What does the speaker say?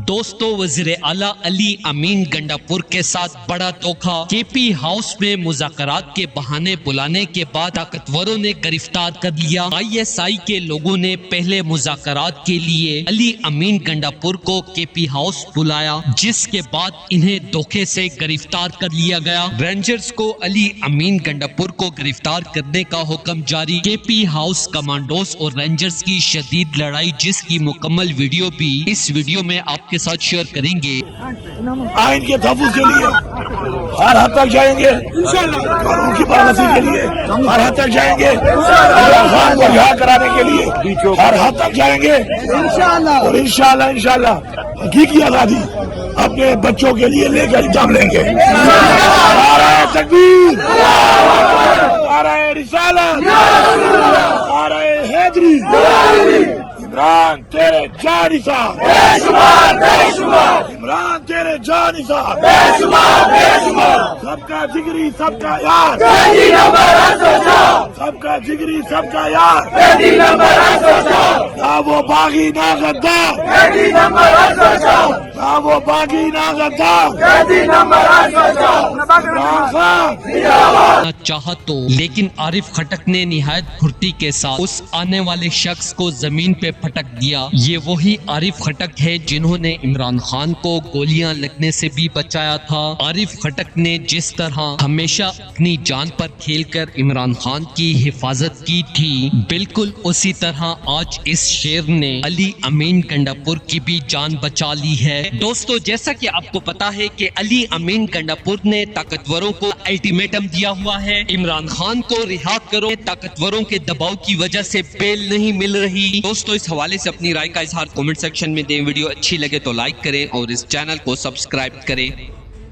دوستو وزیر اعلیٰ علی امین گنڈاپور کے ساتھ بڑا دھوکہ۔ کے پی ہاؤس میں مذاکرات کے بہانے بلانے کے بعد طاقتوروں نے گرفتار کر لیا۔ آئی ایس آئی کے لوگوں نے پہلے مذاکرات کے لیے علی امین گنڈاپور کو کے پی ہاؤس بلایا، جس کے بعد انہیں دھوکے سے گرفتار کر لیا گیا۔ رینجرز کو علی امین گنڈاپور کو گرفتار کرنے کا حکم جاری۔ کے پی ہاؤس کمانڈوز اور رینجرز کی شدید لڑائی، جس کی مکمل ویڈیو بھی اس ویڈیو میں آپ کے ساتھ شیئر کریں گے۔ آئین کے تحفظ کے لیے ہر حد تک جائیں گے، قانون کی پابندی کے لیے ہر حد تک جائیں گے، عمران خان کو رہا کرانے کے لیے ہر حد تک جائیں گے، اور انشاءاللہ حقیقی آزادی اپنے بچوں کے لیے لے کر دم لیں گے۔ نعرہ تکبیر، نعرہ رسالت، نعرہ حیدری، عمران تیرے جان نثار، عمران تیرے جان نثار، سب کا جگری سب کا یار، سب کا جگری سب کا یار، نہ وہ باغی نہ غدار، نہ وہ باغی نہ غدار، عمران خان چاہا تو، لیکن عارف خٹک نے نہایت پھرتی کے ساتھ اس آنے والے شخص کو زمین پہ پھٹک دیا۔ یہ وہی عارف خٹک ہے جنہوں نے عمران خان کو گولیاں لگنے سے بھی بچایا تھا۔ عارف خٹک نے جس طرح ہمیشہ اپنی جان پر کھیل کر عمران خان کی حفاظت کی تھی، بالکل اسی طرح آج اس شیر نے علی امین گنڈاپور کی بھی جان بچا لی ہے۔ دوستو، جیسا کہ آپ کو پتا ہے کہ علی امین گنڈاپور نے طاقتوروں کو الٹیمیٹم دیا ہوا ہے، عمران خان کو رہا کرو، طاقتوروں کے دباؤ کی وجہ سے بیل نہیں مل رہی۔ دوستو، اس حوالے سے اپنی رائے کا اظہار کمنٹ سیکشن میں دیں۔ ویڈیو اچھی لگے تو لائک کریں اور اس چینل کو سبسکرائب کریں۔